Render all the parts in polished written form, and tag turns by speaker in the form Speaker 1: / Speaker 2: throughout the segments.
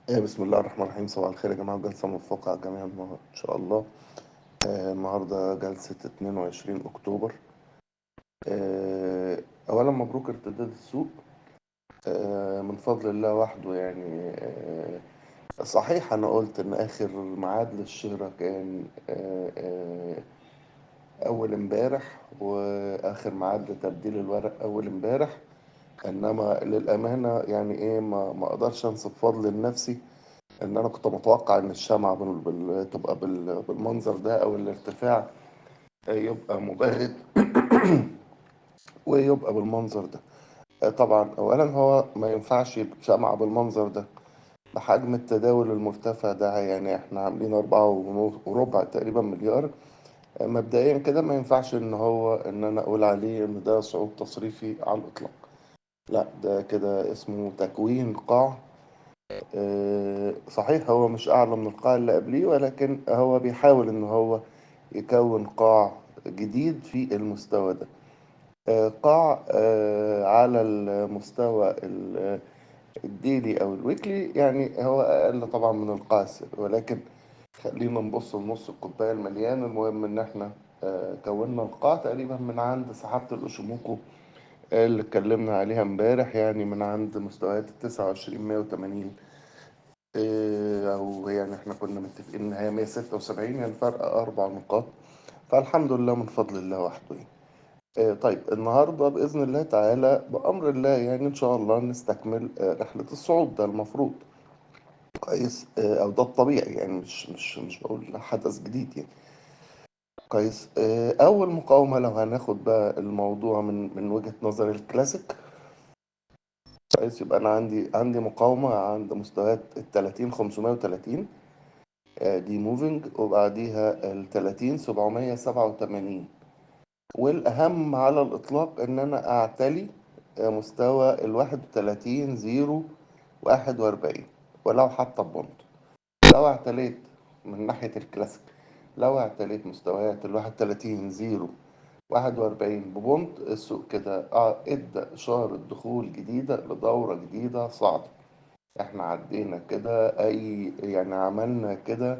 Speaker 1: بسم الله الرحمن الرحيم. صباح الخير يا جماعة، جلسة موفقة على الجميع النهاردة إن شاء الله. النهاردة جلسة 22 أكتوبر. أولا مبروك ارتداد السوق. من فضل الله وحده يعني. صحيح أنا قلت إن آخر ميعاد للشراء كان أول امبارح، وآخر ميعاد لتبديل الورق أول امبارح. إنما للأمانة يعني إيه، ما أقدرش أنسب فضل لنفسي ان انا كنت متوقع ان الشمعة تبقى بالمنظر ده او الارتفاع يبقى مبهج ويبقى بالمنظر ده. طبعا اولا هو ما ينفعش يبقى شمعة بالمنظر ده بحجم التداول المرتفع ده، يعني احنا عاملين 4.25 تقريبا مليار. مبدئيا كده ما ينفعش ان انا اقول عليه ان ده صعود تصريفي على الاطلاق. لا، ده كده اسمه تكوين قاع. صحيح هو مش أعلى من القاع اللي قبليه، ولكن هو بيحاول إن هو يكون قاع جديد في المستوى ده. قاع على المستوى الديلي أو الويكلي، يعني هو أقل طبعا من القاع السابق، ولكن خلينا نبص لنص الكوباية المليان. المهم إن إحنا كونا القاع تقريبا من عند سحابة الأوشيموكو اللي اتكلمنا عليها امبارح، يعني من عند مستويات 29 180. أو يعني إحنا كنا متفقين إن هي 176، يعني فرق 4 نقاط. فالحمد لله من فضل الله وحده يعني. طيب النهاردة بإذن الله تعالى بأمر الله، يعني إن شاء الله نستكمل رحلة الصعود. ده المفروض كويس. أو ده الطبيعي، يعني مش بقول حدث جديد يعني. كويس. أول مقاومة لو هناخد بقى الموضوع من وجهة نظر الكلاسيك. كويس، يبقى أنا عندي مقاومة عند مستويات ال 30 530. دي موفينج، وبعديها ال 30 787. والأهم على الإطلاق إن أنا أعتلي مستوى ال 31 0 41، ولو حتى ببونت. لو اعتليت من ناحية الكلاسيك، لو اعتليت مستويات ال 31 0 41 ببونت، السوق كده ادى إشارة دخول جديدة لدورة جديدة صاعدة. احنا عدينا كده أي يعني عملنا كده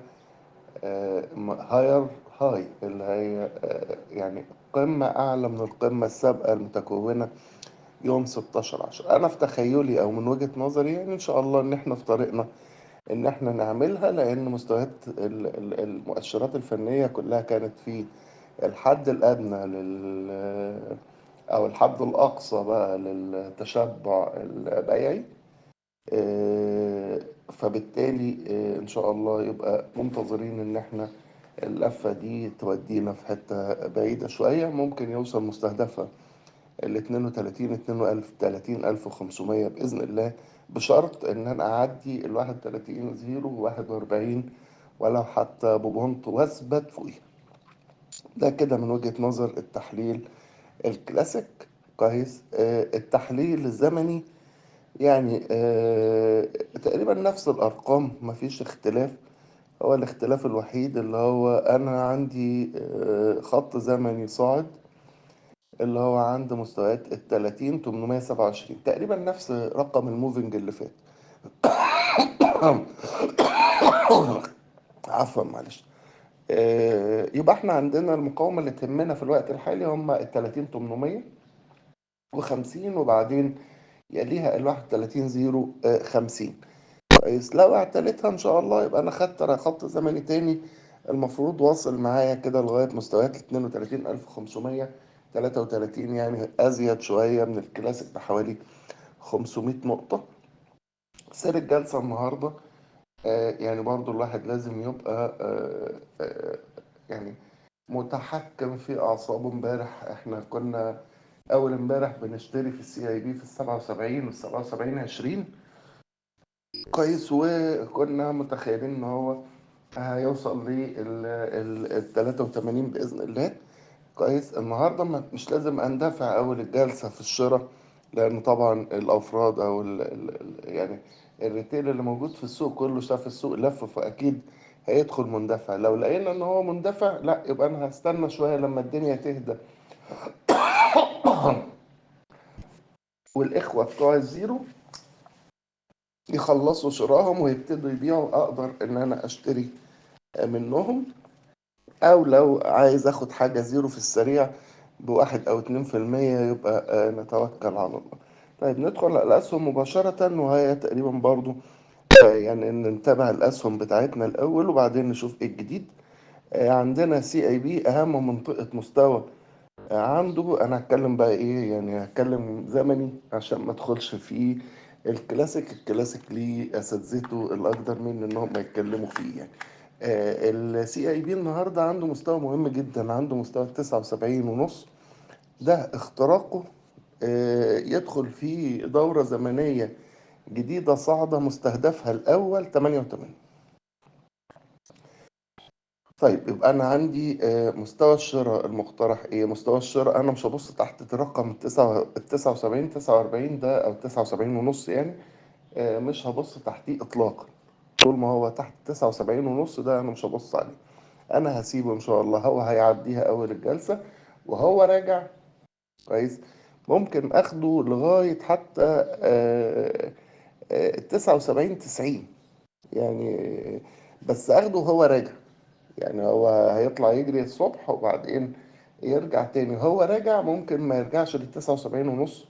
Speaker 1: هاير هاي، اللي هي يعني قمة أعلى من القمة السابقة المتكونة يوم 16/10. أنا في تخيلي أو من وجهة نظري يعني إن شاء الله إن إحنا في طريقنا إن إحنا نعملها، لأن مستويات المؤشرات الفنية كلها كانت في الحد الأدنى أو الحد الأقصى بقى للتشبع البيعي. آه، فبالتالي إن شاء الله يبقى منتظرين إن إحنا اللفة دي تودينا في حتة بعيدة شوية، ممكن يوصل مستهدفها ال 32 30,500 بإذن الله، بشرط إن أنا أعدي ال 31 0 41، ولو حتى ببونت وأثبت فوقيها. ده كده من وجهة نظر التحليل الكلاسيك. كويس. التحليل الزمني يعني تقريبا نفس الأرقام، مفيش اختلاف. هو الاختلاف الوحيد اللي هو أنا عندي خط زمني صاعد، اللي هو عند مستويات ال 30 827، تقريبا نفس رقم الموفينج اللي فات. عفوا معلش. يبقى احنا عندنا المقاومة اللي تهمنا في الوقت الحالي هم ال 30 850، وبعدين يليها ال 31 0 50. كويس. لو اعتلتها ان شاء الله يبقى انا خدت خط زمني تاني، المفروض واصل معايا كده لغاية مستويات 32,533، يعني ازيد شوية من الكلاسيك بحوالي 500 نقطة. سير الجلسة النهاردة يعني برضو الواحد لازم يبقى يعني متحكم في أعصابه. امبارح احنا كنا أول امبارح بنشتري في السي اي بي في ال 77 وال 77 20. كويس. وكنا متخيلين ان هو هيوصل لل 83 بإذن الله. كويس. النهارده مش لازم اندفع اول الجلسة في الشراء، لان طبعا الافراد او يعني الريتيل اللي موجود في السوق كله شاف السوق لف، فاكيد هيدخل مندفع. لو لقينا ان هو مندفع، لا يبقى انا هستنى شوية لما الدنيا تهدى. والاخوة بتوع الزيرو يخلصوا شراهم ويبتدوا يبيعوا، اقدر ان انا اشتري منهم. او لو عايز اخد حاجة زيرو في السريع بواحد او 2%، يبقى نتوكل على الله. طيب ندخل على الاسهم مباشرة، وهي تقريبا برضو يعني نتابع الاسهم بتاعتنا الاول وبعدين نشوف ايه الجديد. عندنا سي اي بي اهم منطقة مستوى عنده. انا هتكلم بقى ايه، يعني هتكلم زمني عشان ما ادخلش في الكلاسيك. الكلاسيك ليه اساتذته الاقدر مني ان هم يتكلموا فيه يعني. السي اي بي النهارده عنده مستوى مهم جدا، عنده مستوى 79 ونص. ده اختراقه يدخل في دورة زمنية جديدة صاعدة، مستهدفها الأول 88. طيب يبقى انا عندي مستوى الشراء المقترح ايه. مستوى الشراء انا مش هبص تحت رقم 79 49 ده او 79 ونص يعني. مش هبص تحتيه اطلاقا. طول ما هو تحت 79 ونص ده انا مش هبص عليه. انا هسيبه ان شاء الله، هو هيعديها اول الجلسة وهو راجع كويس. ممكن اخده لغاية حتى 79 90 يعني، بس اخده وهو راجع. يعني هو هيطلع يجري الصبح وبعدين يرجع تاني. هو راجع ممكن ما يرجعش للتسعة وسبعين ونص،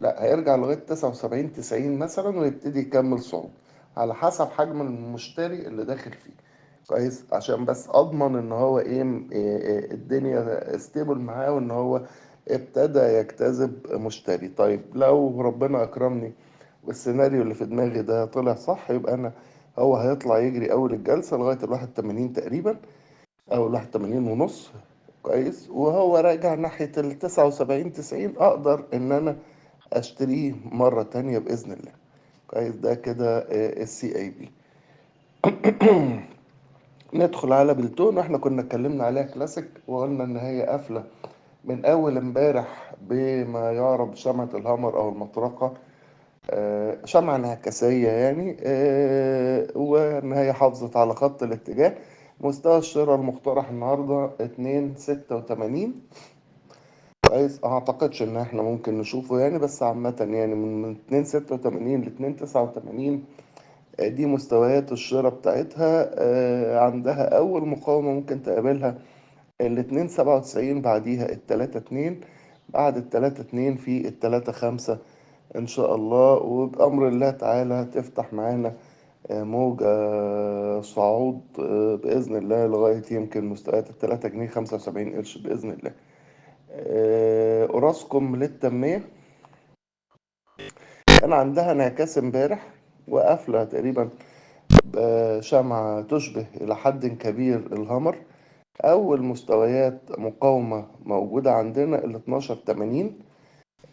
Speaker 1: لا هيرجع لغاية 79 90 مثلا ويبتدي يكمل صعود على حسب حجم المشتري اللي داخل فيه كويس. عشان بس اضمن ان هو إيه الدنيا ستيبل معاه وان هو ابتدى يجتذب مشتري. طيب لو ربنا اكرمني والسيناريو اللي في دماغي ده طلع صح، يبقى انا هو هيطلع يجري اول الجلسة لغاية الواحد 80 تقريبا او ال 81 ونص كويس. وهو راجع ناحية ال 79 90 اقدر ان انا اشتريه مرة تانية باذن الله كويس. ده كده السي اي بي. ندخل على بلتون، واحنا كنا اتكلمنا عليها كلاسيك وقلنا ان هي قافلة من اول امبارح بما يعرف بشمعة الهامر او المطرقة. شمعة انعكاسية يعني، وان هي حافظت على خط الاتجاه. مستوى الشراء المقترح النهاردة 286 كويس. اعتقدش ان احنا ممكن نشوفه يعني، بس عامة يعني من 286 ل 289 دي مستويات الشراء بتاعتها. عندها اول مقاومة ممكن تقابلها ال 297، بعديها ال 32، بعد ال 32 في ال 35 ان شاء الله. وبأمر الله تعالى تفتح معانا موجة صعود بإذن الله لغاية يمكن مستويات ال 3 جنيه 75 قرش بإذن الله. أوراسكوم للتنمية كان عندها انعكاس امبارح وقافلة تقريبا بشمعة تشبه إلى حد كبير الهامر. أول مستويات مقاومة موجودة عندنا ال 12.80.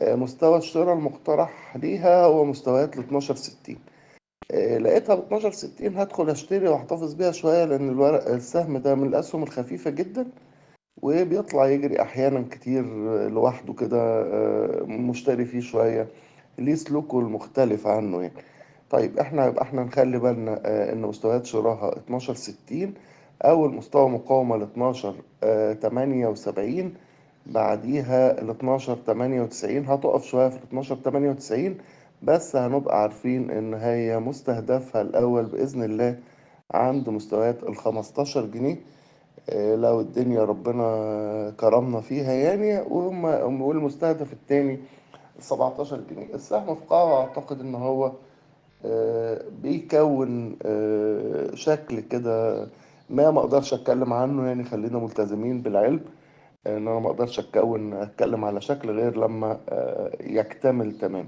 Speaker 1: مستوى الشراء المقترح ليها هو مستويات ال 12.60. لقيتها ب 12.60 هدخل اشتري واحتفظ بيها شوية، لأن الورق السهم ده من الأسهم الخفيفة جدا وبيطلع يجري أحيانا كتير لوحده كده. مشتري فيه شوية، ليه سلوكه المختلف عنه يعني. طيب احنا يبقى احنا نخلي بالنا ان مستويات شراها 12.60. اول مستوى مقاومة ل 12.78، بعديها ال 12.98. هتقف شوية في ال 12.98، بس هنبقى عارفين ان هي مستهدفها الاول بإذن الله عند مستويات ال 15 جنيه. لو الدنيا ربنا كرمنا فيها يعني. والمستهدف التاني 17 جنيه. السهم في قاعة أعتقد إن هو بيكون شكل كده ما اقدرش اتكلم عنه يعني. خلينا ملتزمين بالعلم ان انا ما اقدرش اتكلم على شكل غير لما يكتمل تمام.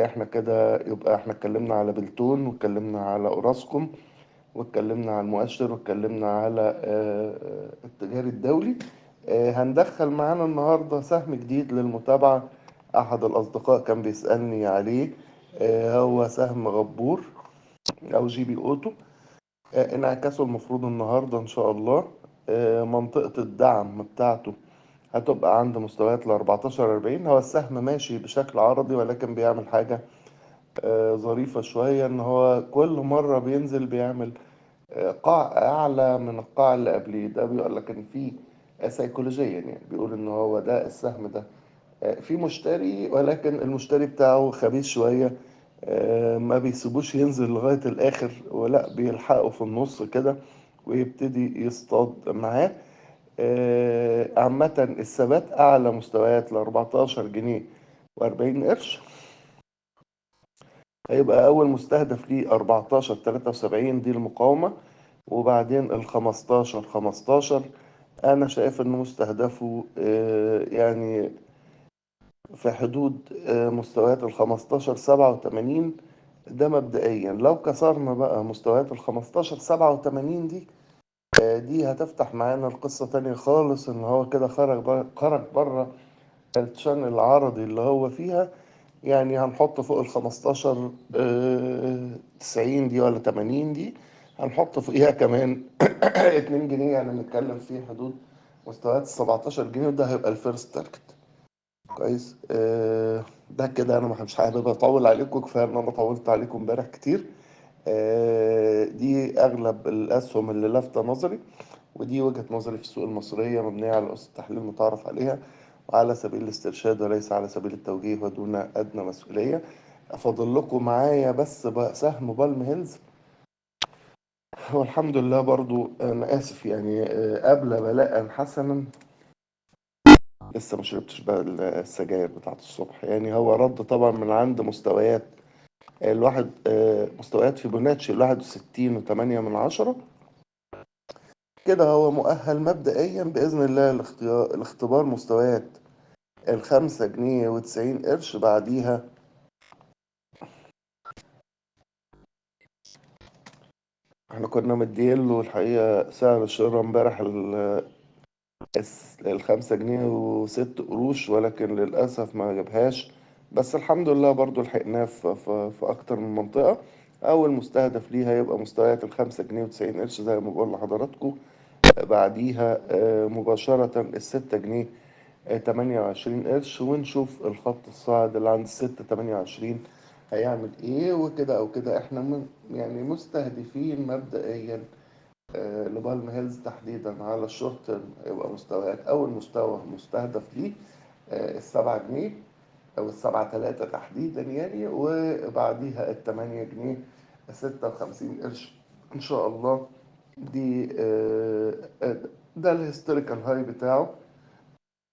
Speaker 1: احنا كده يبقى احنا اتكلمنا على بلتون واتكلمنا على اوراسكوم واتكلمنا على المؤشر واتكلمنا على التجاري الدولي. هندخل معانا النهاردة سهم جديد للمتابعة. أحد الأصدقاء كان بيسألني عليه. هو سهم غبور أو جي بي أوتو. انعكاسه المفروض النهاردة إن شاء الله. منطقة الدعم بتاعته هتبقى عند مستويات ال 14 40. هو السهم ماشي بشكل عرضي ولكن بيعمل حاجة ظريفة شوية، إن هو كل مرة بينزل بيعمل قاع اعلى من القاع اللي قبليه. ده بيقول لك ان في سيكولوجيا يعني، بيقول ان هو ده السهم ده في مشتري ولكن المشتري بتاعه خبيث شوية. ما بيسيبوش ينزل لغاية الآخر، ولا بيلحقوا في النص كده ويبتدي يصطاد معاه. عامة الثبات أعلى مستويات ل 14 جنيه و40 قرش. هيبقى أول مستهدف ليه 14 73 دي المقاومة، وبعدين ال 15 15. أنا شايف إن مستهدفه يعني في حدود مستويات ال 15 87. ده مبدئيا لو كسرنا بقى مستويات ال 15 87 دي، دي هتفتح معانا القصة تانية خالص، إن هو كده خرج بره الشان العرضي اللي هو فيها. يعني هنحط فوق ال 15 90 دي ولا 80 دي، هنحط فوقيها كمان 2 جنيه، يعني نتكلم في حدود مستويات ال 17 جنيه، وده هيبقى الفيرست تارجت. كويس. ده كده انا مش حابب اطول عليكم، كفايه ان انا طولت عليكم امبارح كتير. دي اغلب الاسهم اللي لافته نظري، ودي وجهة نظري في السوق المصرية مبنية على أسس التحليل المتعارف عليها، وعلى سبيل الاسترشاد وليس على سبيل التوجيه ودون أدنى مسؤولية. أفضل لكم معايا بس بقى سهم بالم هيلز. والحمد لله برضو أنا آسف يعني قبل بلاء حسنا. لسه ما شربتش بقى السجاير بتاعت الصبح. يعني هو رد طبعا من عند مستويات الواحد، مستويات فيبوناتشي 61.8 كده. هو مؤهل مبدئيا بإذن الله لاختبار مستويات ال5 جنيه و90 قرش بعديها. احنا كنا مدين له الحقيقة سعر الشراء امبارح ال5 جنيه و6 قروش، ولكن للأسف ما جابهاش. بس الحمد لله برضو لحقناه في أكتر من منطقة. أول مستهدف ليه هيبقى مستويات ال5 جنيه و90 قرش زي ما بقول لحضراتكم. بعديها مباشرة ال6 جنيه 28 قرش، ونشوف الخط الصاعد اللي عند ال6 28 هيعمل ايه. وكده او كده احنا يعني مستهدفين مبدئيا لبالم هيلز تحديدا على الشورت تيرم. يبقى مستويات، اول مستوى مستهدف ليه ال7 جنيه او ال7 3 تحديدا يعني، وبعديها ال8 جنيه 56 قرش ان شاء الله. دي ده الهيستوريكال هاي بتاعه.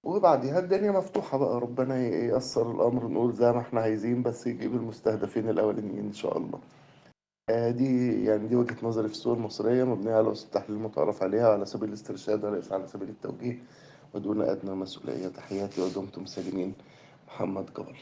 Speaker 1: وبعديها الدنيا مفتوحة بقى، ربنا ييسر الأمر، نقول زي ما احنا عايزين، بس يجيب المستهدفين الأولانيين إن شاء الله. دي يعني دي وجهة نظري في السوق المصرية مبنية على أسس التحليل المتعارف عليها على سبيل الاسترشاد وليس على سبيل التوجيه ودون أدنى مسؤولية. تحياتي ودمتم سالمين. محمد جبل.